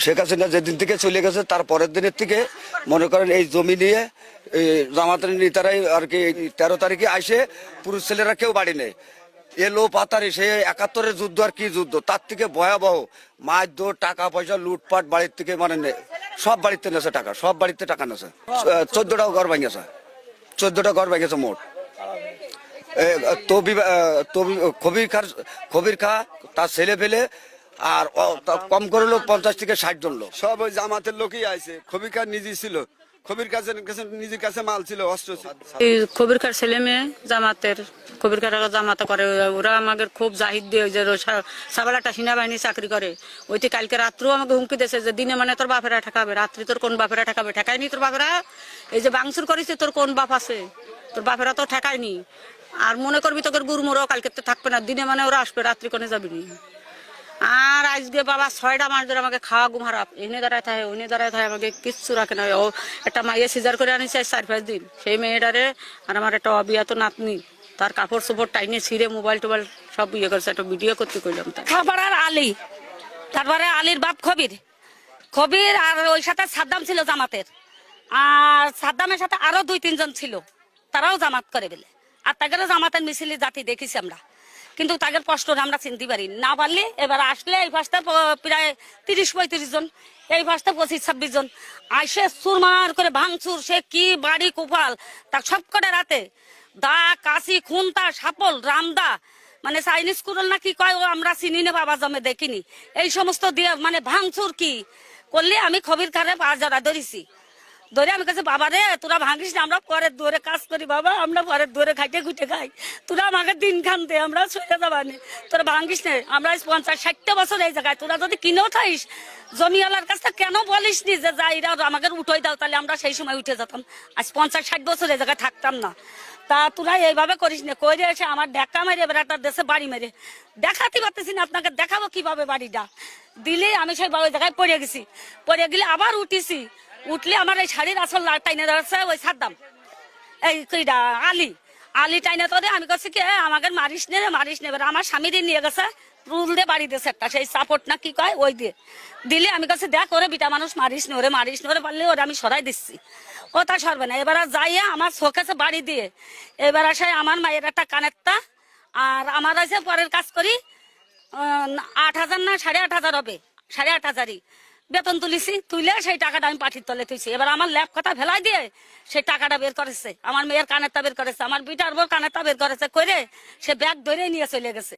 শেখ হাসিনা যেদিন থেকে চলে গেছে তার পরের দিনের থেকে মনে করেন এই জমি নিয়ে জামাতের নেতারাই আর কি 13 তারিখে আসে পুরুষ ছেলেরা কেউ বাড়ি নেই এলো পাতারি সে 71-এর যুদ্ধ আর কি যুদ্ধ তার থেকে ভয়াবহ মারধর টাকা পয়সা লুটপাট বাড়ির থেকে মানে সব বাড়িতে নেছে টাকা সব বাড়িতে টাকা নেছে 14টা ঘর ভেঙেছে 14টা ঘর ভেঙেছে মোট খবির খা তার ছেলে পেলে আর কম করে লোক 50 থেকে 60 জন লোক সব ওই জামাতের লোকই আইছে খবির খার নিজে ছিল খবির কাছে নিজের কাছে মাল ছিল অস্ত্র ছিল খবির খার ছেলে মেয়ে জামাতের কবির কারা জামাতা করে ওরা আমাদের খুব জাহিদ দিয়ে ওই যে সাবালাটা সেনাবাহিনী চাকরি করে ওইটি কালকে রাত্রেও আমাকে হুমকি দিয়েছে যে দিনে মানে তোর বাপেরা ঠেকাবে রাত্রি তোর কোন বাপেরা ঠেকাবে ঠেকায়নি তোর বাপেরা এই যে বাংসুর করেছে তোর কোন বাপ আছে তোর বাপেরা তো ঠেকায়নি আর মনে করবি তোকে গুরু মোড়াও কালকে তো থাকবে না দিনে মানে ওরা আসবে রাত্রি কোনে যাবিনি আর আজকে বাবা 6টা মাস ধরে আমাকে খাওয়া ঘুম হারাপ এনে দাঁড়ায় থাকে ওনে দাঁড়ায় থাকে আমাকে কিচ্ছু রাখে না ও একটা মাইয়ে সিজার করে আনিছে 4-5 দিন সেই মেয়েটারে আর আমার একটা অবিয়াত নাতনি তার কাপড় চোপড় টাইনে ছিঁড়ে মোবাইল টোবাইল সব ইয়ে করছে একটা ভিডিও করতে কইলাম তারপরে আলী তারপরে আলীর বাপ খবির আর ওই সাথে সাদ্দাম ছিল জামাতের আর সাদ্দামের সাথে আরো 2-3 জন ছিল তারাও জামাত করে বলে আর তাদেরও জামাতের মিছিলে জাতি দেখেছি আমরা কিন্তু তাদের কষ্ট আমরা চিনতে পারি না পারলে এবার আসলে এই পাশটা প্রায় 30-35 জন এই পাশটা 25-26 জন আসে সুরমার করে ভাঙচুর সে কি বাড়ি কুপাল তার সব করে রাতে দা কাশি খুনতা সাপল রামদা মানে চাইনিজ কুরল না কি কয় ও আমরা চিনি না বাবা জমে দেখিনি এই সমস্ত দিয়ে মানে ভাঙচুর কি করলে আমি খবির খারে বাজারা ধরেছি ধরে আমি কাছে বাবা রে তোরা ভাঙিস না আমরা পরের দুয়ারে কাজ করি বাবা আমরা পরের দুয়ারে খাইতে ঘুটে খাই তোরা আমাকে দিন খান দে আমরা সইতে যাবানি তোরা ভাঙিস না আমরা 50-60 বছর এই জায়গায় তোরা যদি কিনেও থাইস জমিওয়ালার কাছে কেন বলিস নি যে যাইরা আমাকে উঠোই দাও তাহলে আমরা সেই সময় উঠে যেতাম আজ 50-60 বছর এই জায়গায় থাকতাম না তা তোরা এইভাবে করিস না কইরে এসে আমার দেখা মেরে এবার একটা দেশে বাড়ি মেরে দেখাতে পারতেছি না আপনাকে দেখাবো কিভাবে বাড়িটা দিলে আমি সেই ওই জায়গায় পড়ে গেছি পড়ে গেলে আবার উঠিছি উঠলে আমার এই শাড়ির আসল টাইনে ধরছে ওই সাদ্দাম এই কইরা আলী টাইনে তো আমি কাছে কি আমাকে মারিস নে এবার আমার স্বামীরে নিয়ে গেছে রুল দিয়ে বাড়ি দিয়েছে একটা সেই সাপোর্ট না কি কয় ওই দিয়ে দিলে আমি কাছে দেখ ওরে বিটা মানুষ মারিস নে ওরে পারলে ওরে আমি সরাই দিচ্ছি ও তা সরবে না এবার যাইয়া আমার চোখেছে বাড়ি দিয়ে এবার আসে আমার মায়ের একটা কানেরটা আর আমার আছে পরের কাজ করি 8,000 না 8,500 হবে 8,500 বেতন তুলে সেই টাকাটা আমি পাঠির তলে তুইছি এবার আমার ল্যাব কথা ফেলাই দিয়ে সেই টাকাটা বের করেছে আমার মেয়ের কানেরটা বের করেছে আমার বিটার বউ কানেরটা বের করেছে করে সে ব্যাগ ধরে নিয়ে চলে গেছে।